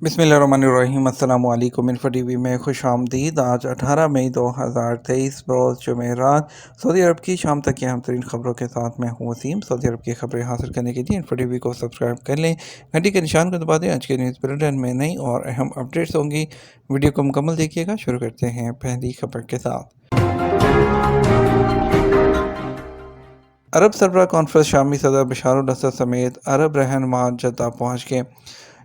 बिस्मिल्लाहिर्रहमानिर्रहीम। अस्सलाम वालेकुम। इन्फो टीवी में खुश आमदीद। आज 18 मई 2023 रोज़ जुमेरात। सऊदी अरब की शाम तक की अहम तरीन खबरों के साथ मैं हूँ वसीम। सऊदी अरब की खबरें हासिल करने के लिए इन्फो टीवी को सब्सक्राइब कर लें, घंटी के निशान को दबा दें। आज के न्यूज़ बुलेटिन में नई और अहम अपडेट्स होंगी। वीडियो को मुकम्मल देखिएगा। शुरू करते हैं पहली खबर के साथ। अरब सरबराह कॉन्फ्रेंस। शामी सदर बशार अल असद समेत अरब रहनुमा जद्दा पहुँच गए।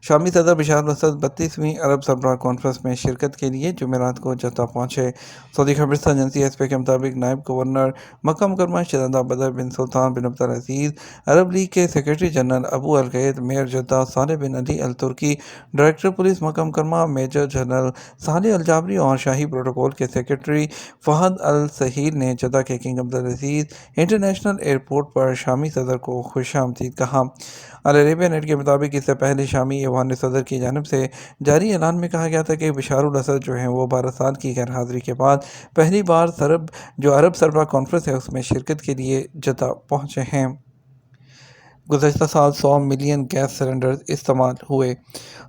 शामी सदर बशार अल असद 32वीं अरब सरबराह कॉन्फ्रेंस में शिरकत के लिए जुमेरात को जद्दा पहुँचे। सऊदी खबरस्तान एजेंसी एसपी के मुताबिक नायब गवर्नर मक्का मुकरमा शहजादा बदर बिन सुल्तान बिन अब्दुल अजीज़, अरब लीग के सेक्रेटरी जनरल अबू अल गैद, मेयर जद्दा सालेह बिन अली अल तुर्की, डायरेक्टर पुलिस मक्का मुकरमा मेजर जनरल सालेह अल जाबरी और शाही प्रोटोकॉल के सेक्रेटरी फहद अल सहील ने जद्दा के किंग अब्दुल अजीज़ इंटरनेशनल एयरपोर्ट पर शामी सदर को खुशामदीद कहा। अल अरेबिया नेट के मुताबिक इससे पहले शामी ऐवान सदर की जानब से जारी ऐलान में कहा गया था कि बशार अल असद जो हैं वो 12 साल की गैर हाज़िरी के बाद पहली बार अरब सरबराह कॉन्फ्रेंस है उसमें शिरकत के लिए जद्दा पहुँचे हैं। गुज़श्ता साल 100 मिलियन गैस सिलेंडर इस्तेमाल हुए।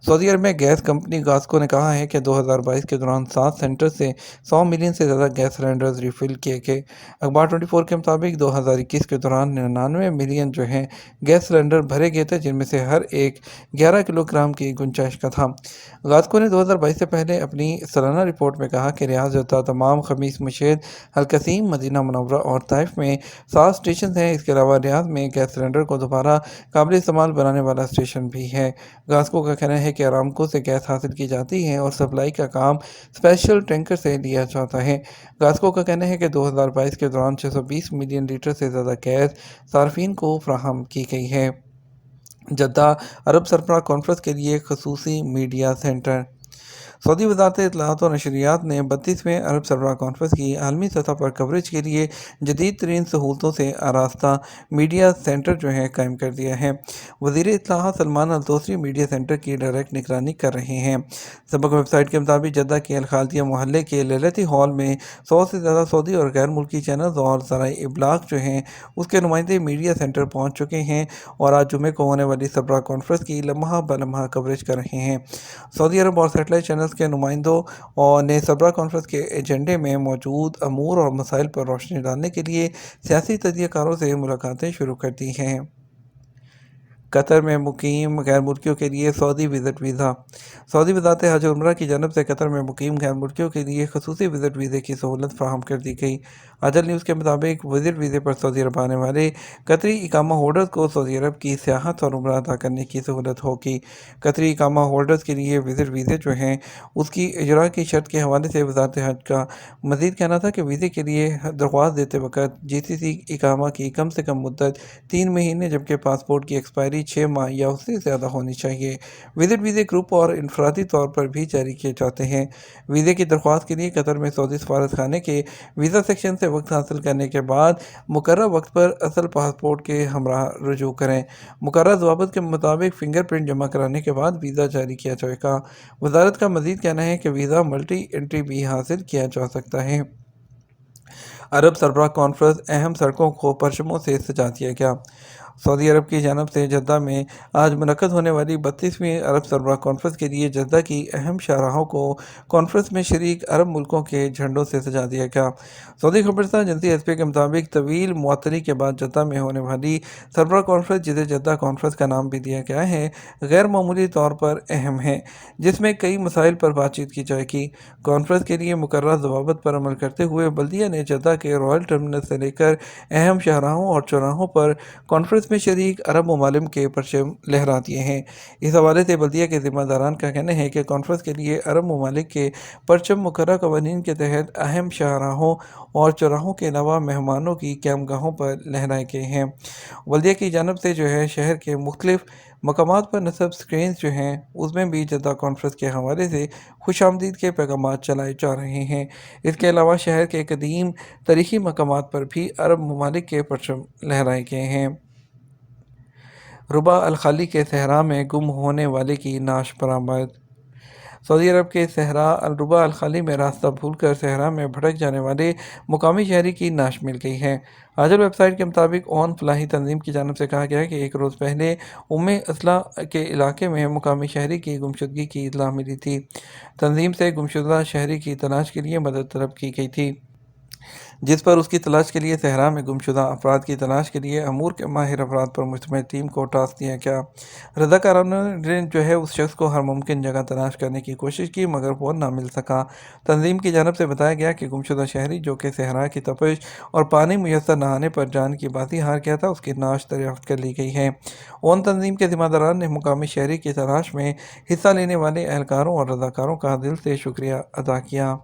सऊदी अरब में गैस कंपनी गास्को ने कहा है कि 2022 के दौरान 7 सेंटर से 100 मिलियन से ज़्यादा गैस सिलेंडर्स रिफ़िल किए गए। अखबार 24 के मुताबिक 2021 के दौरान 99 मिलियन जो हैं गैस सिलेंडर भरे गए थे, जिनमें से हर एक 11 किलोग्राम की गुंजाइश का था। गास्को ने 2022 से पहले अपनी सालाना रिपोर्ट में कहा कि रियाज जद्दा, तमाम, खमीस मुशीद, अलकसीम, मदीना मुनव्वरा और ताइफ में 7 स्टेशन हैं। इसके अलावा रियाद में गैस सिलेंडर को दोबारा काबिल इस्तेमाल बनाने वाला स्टेशन भी है। गास्को का कहना है कि अरामको से गैस हासिल की जाती है और सप्लाई का काम स्पेशल टैंकर से लिया जाता है। गास्को का कहना है कि 2022 के दौरान 620 मिलियन लीटर से ज़्यादा गैस सार्फिन को फराहम की गई है। जद्दा अरब सरबराह कॉन्फ्रेंस के लिए खसूसी मीडिया सेंटर। सऊदी वज़ारत इत्तलाआत और नशरियात ने 32वें अरब सरबराह कॉन्फ्रेंस की आलमी सतह पर कवरेज के लिए जदीद तरीन सहूलतों से आरास्ता मीडिया सेंटर जो है कायम कर दिया है। वज़ीर इत्तलाआत सलमान अल दोसरी मीडिया सेंटर की डायरेक्ट निगरानी कर रहे हैं। सबक वेबसाइट के मुताबिक जद्दा के अल खाल्दिया मोहल्ले के ललती हॉल में 100 से ज़्यादा सऊदी और गैर मुल्की चैनल्स और ज़राए इब्लाग जो हैं उसके नुमाइंदे मीडिया सेंटर पहुँच चुके हैं और आज जुमे को होने वाली सरबराह कॉन्फ्रेंस की लम्हा ब लम्हा कवरेज कर रहे हैं। सऊदी अरब और सेटेलाइट चैनल्स के नुमाइंदों और ने सरबराह कॉन्फ्रेंस के एजेंडे में मौजूद अमूर और मसाइल पर रोशनी डालने के लिए सियासी तज्ज़ियाकारों से मुलाकातें शुरू कर दी हैं। कतर में मुकीम गैर मुल्कियों के लिए सऊदी विज़िट वीज़ा। सऊदी वज़ारत हज और उम्रा की जानब से कतर में मुकीम गैर मुल्कियों के लिए खसूसी विज़िट वीज़े की सहूलत फ़राहम कर दी गई। अजल न्यूज़ के मुताबिक विज़िट वीज़े पर सऊदी अरब आने वाले कतरी इकामा होल्डर्स को सऊदी अरब की सियाहत और उम्रा अदा करने की सहूलत होगी। कतरी इकामा होल्डर्स के लिए विज़िट वीज़े जो हैं उसकी इजरा की शर्त के हवाले से वज़ारत हज का मज़ीद कहना था कि वीज़े के लिए दरख्वास्त देते वक्त GCC इकामा की कम से कम मुद्दत 3 महीने जबकि पासपोर्ट की एक्सपायरी 6 माह या उससे ज़्यादा होनी चाहिए। विज़िट वीज़े ग्रुप और इनफरादी तौर पर भी जारी किए जाते हैं। वीज़े की दरख्वास्त के लिए कतर में सऊदी सफारत खाने के वीज़ा सेक्शन से वक्त हासिल करने के बाद मुकर्रर वक्त पर असल पासपोर्ट के हमरा रुजू करें। मुकर्रर ज़वाबित के मुताबिक फिंगरप्रिंट जमा कराने के बाद वीज़ा जारी किया जाएगा। वज़ारत का मज़ीद कहना है कि वीज़ा मल्टी एंट्री भी हासिल किया जा सकता है। अरब सरबराह कॉन्फ्रेंस। अहम सड़कों को परचमों से सजा दिया गया। सऊदी अरब की जानब से जद्दा में आज मुनक़्क़द होने वाली 32वीं अरब सरबराह कॉन्फ्रेंस के लिए जद्दा की अहम शाहराहों को कॉन्फ्रेंस में शरीक अरब मुल्कों के झंडों से सजा दिया गया। सऊदी खबरस्तान एजेंसी एसपी के मुताबिक तवील मुअत्तली के बाद जद्दा में होने वाली सरबराह कॉन्फ्रेंस, जिसे जद्दा कॉन्फ्रेंस का नाम भी दिया गया है, गैर मामूली तौर पर अहम है, जिसमें कई मसाइल पर बातचीत की जाएगी। कॉन्फ्रेंस के लिए मुकर्रर ज़वाबित पर अमल करते हुए बल्दिया ने जद्दा के रॉयल टर्मिनल से लेकर अहम शाहराहों और चौराहों पर कॉन्फ्रेंस में शरीक अरब ममालिक के परचम लहरा दिए हैं। इस हवाले से बल्दिया के ज़िम्मेदारान का कहना है कि कॉन्फ्रेंस के लिए अरब ममालिक के परचम मुकर्रर कवानीन के तहत अहम शाहराहों और चौराहों के अलावा मेहमानों की क़यामगाहों पर लहराए गए हैं। बल्दिया की जानब से जो है शहर के मुख्तलिफ मकामात पर नस्ब स्क्रीन जो हैं उसमें भी जद्दा कॉन्फ्रेंस के हवाले से खुशामदीद के पैगाम चलाए जा रहे हैं। इसके अलावा शहर के कदीम तारीखी मकामात पर भी अरब ममालिक के परचम लहराए गए हैं। रुबा अल खाली के सहरा में गुम होने वाले की नाश बरामद। سعودی عرب کے صحرا الربا الخلی میں راستہ بھول کر صحرا میں بھٹک جانے والے مقامی شہری کی نعش مل گئی ہے۔ آجل ویب سائٹ کے مطابق اون فلاحی تنظیم کی جانب سے کہا گیا ہے کہ ایک روز پہلے اسلح کے علاقے میں مقامی شہری کی گمشدگی کی اطلاع ملی تھی۔ تنظیم سے گمشدہ شہری کی تلاش کے لیے مدد طلب کی گئی تھی، جس پر اس کی تلاش کے لیے صحرا میں گمشدہ افراد کی تلاش کے لیے امور کے ماہر افراد پر مشتمل ٹیم کو ٹاسک دیا گیا۔ رضاکارانوں نے اس شخص کو ہر ممکن جگہ تلاش کرنے کی کوشش کی مگر وہ نہ مل سکا۔ تنظیم کی جانب سے بتایا گیا کہ گمشدہ شہری جو کہ صحرا کی تپش اور پانی میسر نہ آنے پر جان کی بازی ہار گیا تھا، اس کی نعش دریافت کر لی گئی ہے۔ اون تنظیم کے ذمہ داران نے مقامی شہری کی تلاش میں حصہ لینے والے اہلکاروں اور رضاکاروں کا دل سے شکریہ ادا کیا۔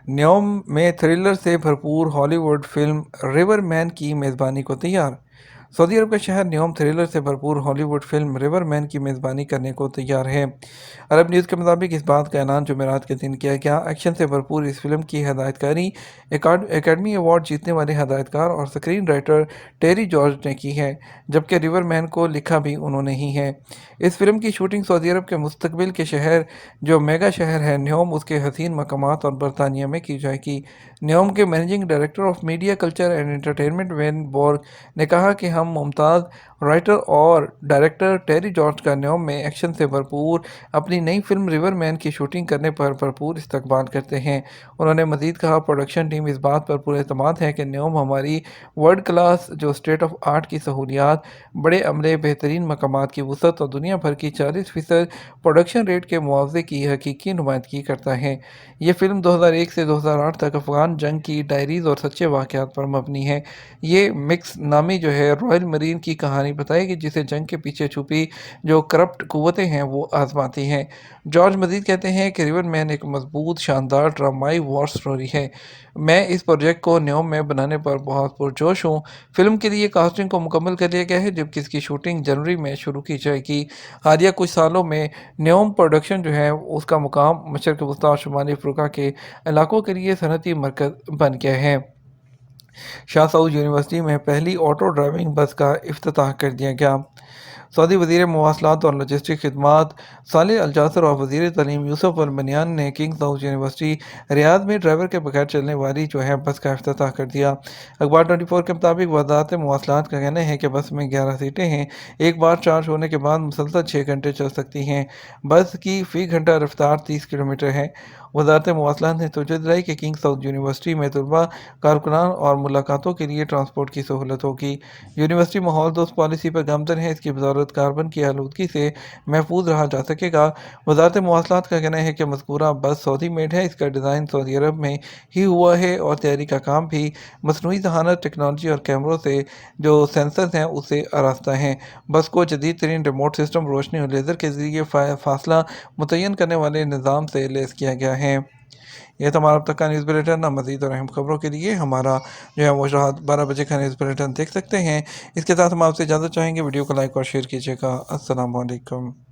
نیوم میں تھرلر سے بھرپور ہالی ووڈ فلم ریور مین کی میزبانی کو تیار۔ سعودی عرب کا شہر نیوم تھرلر سے بھرپور ہالی ووڈ فلم ریور مین کی میزبانی کرنے کو تیار ہے۔ عرب نیوز کے مطابق اس بات کا اعلان جمعرات کے دن کیا گیا۔ ایکشن سے بھرپور اس فلم کی ہدایت کاری اکیڈمی ایوارڈ جیتنے والے ہدایت کار اور اسکرین رائٹر ٹیری جارج نے کی ہے، جبکہ ریور مین کو لکھا بھی انہوں نے ہی ہے۔ اس فلم کی شوٹنگ سعودی عرب کے مستقبل کے شہر جو میگا شہر ہے نیوم، اس کے حسین مقامات اور برطانیہ میں کی جائے گی۔ نیوم کے managing director of media culture and entertainment when بورگ نے کہا کہ ہم ممتاز رائٹر اور ڈائریکٹر ٹیری جارج کا نیوم میں ایکشن سے بھرپور اپنی نئی فلم ریور مین کی شوٹنگ کرنے پر بھرپور استقبال کرتے ہیں۔ انہوں نے مزید کہا، پروڈکشن ٹیم اس بات پر پورے اعتماد ہے کہ نیوم ہماری ورلڈ کلاس جو اسٹیٹ آف آرٹ کی سہولیات، بڑے عملے، بہترین مقامات کی وسعت اور دنیا بھر کی 40% پروڈکشن ریٹ کے معاوضے کی حقیقی نمائندگی کرتا ہے۔ یہ فلم 2001 سے 2008 تک افغان جنگ کی ڈائریز اور سچے واقعات پر مبنی ہے۔ یہ مکس نامی رائل مرین کی کہانی بتائے گی جسے جنگ کے پیچھے چھپی جو کرپٹ قوتیں ہیں وہ آزماتی ہیں۔ جارج مزید کہتے ہیں کہ ریور مین ایک مضبوط، شاندار ڈرامائی وار سٹوری ہے۔ میں اس پروجیکٹ کو نیوم میں بنانے پر بہت پرجوش ہوں۔ فلم کے لیے کاسٹنگ کو مکمل کر لیا گیا ہے، جبکہ اس کی شوٹنگ جنوری میں شروع کی جائے گی۔ حالیہ کچھ سالوں میں نیوم پروڈکشن اس کا مقام مشرق وسطی اور شمالی افریقہ کے علاقوں کے لیے صنعتی مرکز بن گیا ہے۔ شاہ سعود یونیورسٹی میں پہلی آٹو ڈرائیونگ بس کا افتتاح کر دیا گیا۔ سعودی وزیر مواصلات اور لاجسٹک خدمات صالح الجاسر اور وزیر تعلیم یوسف البنیان نے کنگ سعود یونیورسٹی ریاض میں ڈرائیور کے بغیر چلنے والی بس کا افتتاح کر دیا۔ اخبار 24 کے مطابق وزارت مواصلات کا کہنا ہے کہ بس میں 11 سیٹیں ہیں، ایک بار چارج ہونے کے بعد مسلسل 6 گھنٹے چل سکتی ہیں۔ بس کی فی گھنٹہ رفتار 30 کلومیٹر ہے۔ وزارت مواصلات نے توجہ دلائی کہ کنگ سعود یونیورسٹی میں طلباء، کارکنان اور ملاقاتوں کے لیے ٹرانسپورٹ کی سہولت ہوگی۔ یونیورسٹی ماحول دوست پالیسی پر گامزن ہے، اس کی بدولت کاربن کی آلودگی سے محفوظ رہا جا سکے گا۔ وزارت مواصلات کا کہنا ہے کہ مذکورہ بس سعودی میڈ ہے، اس کا ڈیزائن سعودی عرب میں ہی ہوا ہے اور تیاری کا کام بھی مصنوعی ذہانت ٹیکنالوجی اور کیمروں سے سینسرز ہیں اسے آراستہ ہیں۔ بس کو جدید ترین ریموٹ سسٹم، روشنی اور لیزر کے ذریعے فاصلہ متعین کرنے والے نظام سے لیس کیا گیا ہے۔ یہ تو ہمارا اب تک کا نیوز بلیٹن۔ مزید اور اہم خبروں کے لیے ہمارا وہ رات 12 بجے کا نیوز بلیٹن دیکھ سکتے ہیں۔ اس کے ساتھ ہم آپ سے اجازت چاہیں گے، ویڈیو کو لائک اور شیئر کیجیے گا۔ السلام علیکم۔